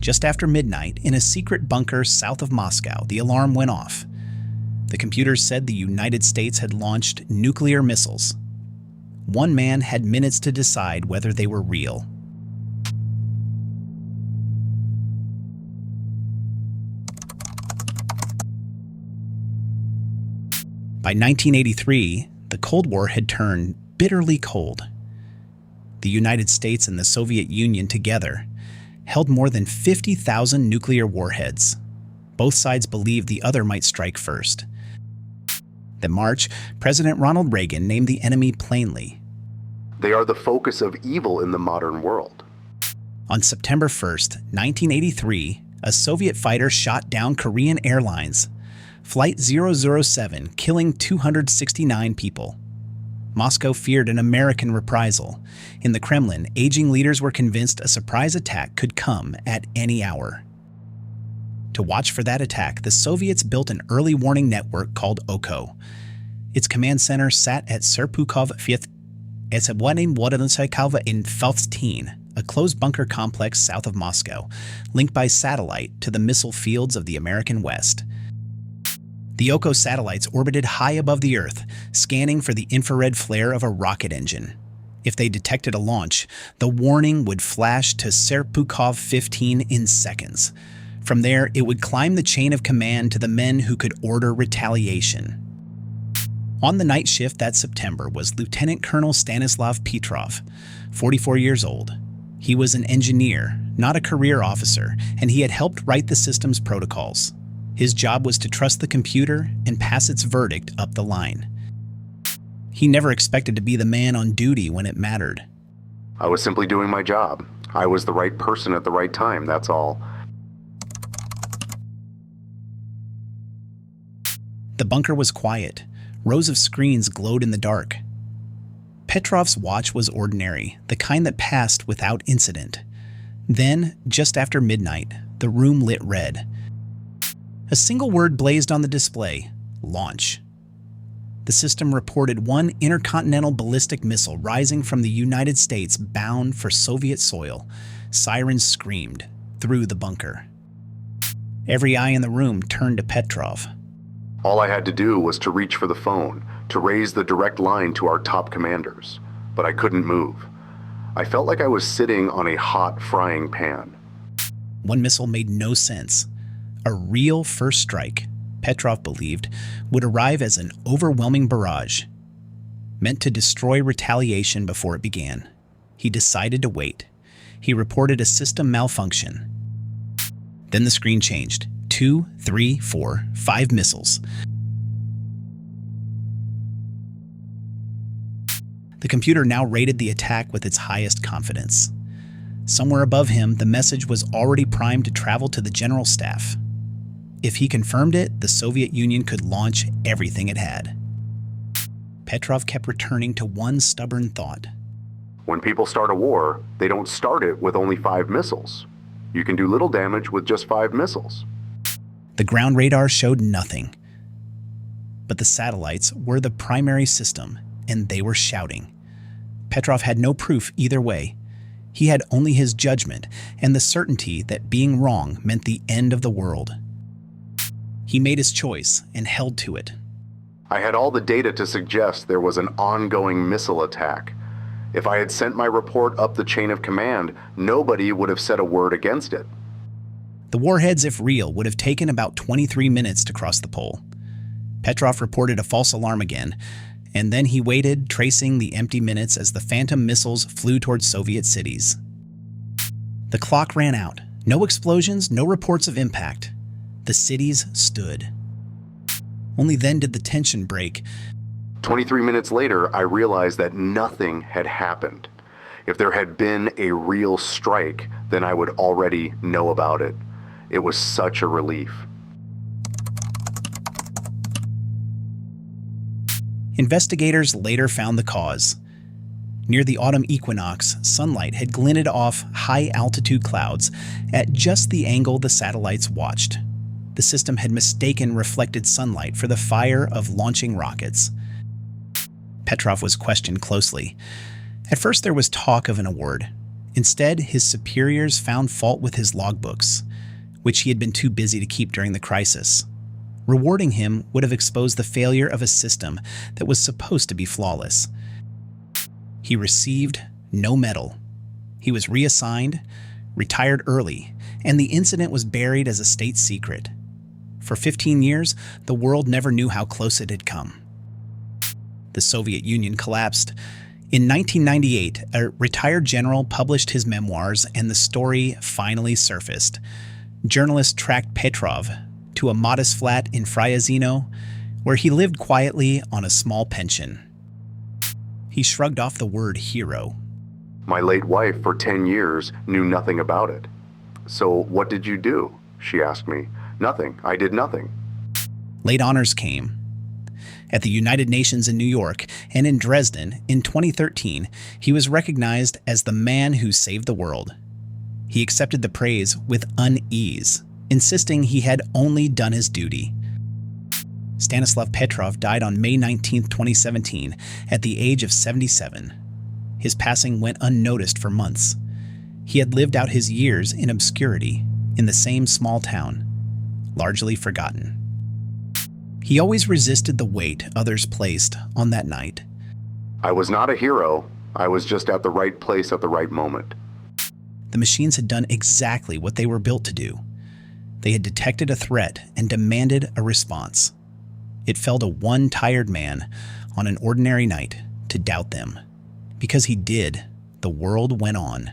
Just after midnight, in a secret bunker south of Moscow, the alarm went off. The computers said the United States had launched nuclear missiles. One man had minutes to decide whether they were real. By 1983, the Cold War had turned bitterly cold. The United States and the Soviet Union together held more than 50,000 nuclear warheads. Both sides believed the other might strike first. That March, President Ronald Reagan named the enemy plainly. They are the focus of evil in the modern world. On September 1st, 1983, a Soviet fighter shot down Korean Airlines, Flight 007, killing 269 people. Moscow feared an American reprisal. In the Kremlin, aging leaders were convinced a surprise attack could come at any hour. To watch for that attack, the Soviets built an early warning network called OKO. Its command center sat at Serpukhov in Felstein, a closed bunker complex south of Moscow, linked by satellite to the missile fields of the American West. The OKO satellites orbited high above the Earth, scanning for the infrared flare of a rocket engine. If they detected a launch, the warning would flash to Serpukhov 15 in seconds. From there, it would climb the chain of command to the men who could order retaliation. On the night shift that September was Lieutenant Colonel Stanislav Petrov, 44 years old. He was an engineer, not a career officer, and he had helped write the system's protocols. His job was to trust the computer and pass its verdict up the line. He never expected to be the man on duty when it mattered. I was simply doing my job. I was the right person at the right time, that's all. The bunker was quiet. Rows of screens glowed in the dark. Petrov's watch was ordinary, the kind that passed without incident. Then, just after midnight, the room lit red. A single word blazed on the display: launch. The system reported one intercontinental ballistic missile rising from the United States bound for Soviet soil. Sirens screamed through the bunker. Every eye in the room turned to Petrov. All I had to do was to reach for the phone, to raise the direct line to our top commanders. But I couldn't move. I felt like I was sitting on a hot frying pan. One missile made no sense. A real first strike, Petrov believed, would arrive as an overwhelming barrage, meant to destroy retaliation before it began. He decided to wait. He reported a system malfunction. Then the screen changed. 2, 3, 4, 5 missiles. The computer now rated the attack with its highest confidence. Somewhere above him, the message was already primed to travel to the general staff. If he confirmed it, the Soviet Union could launch everything it had. Petrov kept returning to one stubborn thought. When people start a war, they don't start it with only 5 missiles. You can do little damage with just 5 missiles. The ground radar showed nothing. But the satellites were the primary system, and they were shouting. Petrov had no proof either way. He had only his judgment and the certainty that being wrong meant the end of the world. He made his choice and held to it. I had all the data to suggest there was an ongoing missile attack. If I had sent my report up the chain of command, nobody would have said a word against it. The warheads, if real, would have taken about 23 minutes to cross the pole. Petrov reported a false alarm again, and then he waited, tracing the empty minutes as the phantom missiles flew towards Soviet cities. The clock ran out. No explosions, no reports of impact. The cities stood. Only then did the tension break. 23 minutes later, I realized that nothing had happened. If there had been a real strike, then I would already know about it. It was such a relief. Investigators later found the cause. Near the autumn equinox, sunlight had glinted off high-altitude clouds at just the angle the satellites watched. The system had mistaken reflected sunlight for the fire of launching rockets. Petrov was questioned closely. At first there was talk of an award. Instead, his superiors found fault with his logbooks, which he had been too busy to keep during the crisis. Rewarding him would have exposed the failure of a system that was supposed to be flawless. He received no medal. He was reassigned, retired early, and the incident was buried as a state secret. For 15 years, the world never knew how close it had come. The Soviet Union collapsed. In 1998, a retired general published his memoirs, and the story finally surfaced. Journalists tracked Petrov to a modest flat in Fryazino, where he lived quietly on a small pension. He shrugged off the word hero. My late wife, for 10 years, knew nothing about it. So what did you do? She asked me. Nothing. I did nothing. Late honors came. At the United Nations in New York and in Dresden in 2013, he was recognized as the man who saved the world. He accepted the praise with unease, insisting he had only done his duty. Stanislav Petrov died on May 19, 2017, at the age of 77. His passing went unnoticed for months. He had lived out his years in obscurity, in the same small town, largely forgotten. He always resisted the weight others placed on that night. I was not a hero. I was just at the right place at the right moment. The machines had done exactly what they were built to do. They had detected a threat and demanded a response. It fell to one tired man on an ordinary night to doubt them. Because he did, the world went on.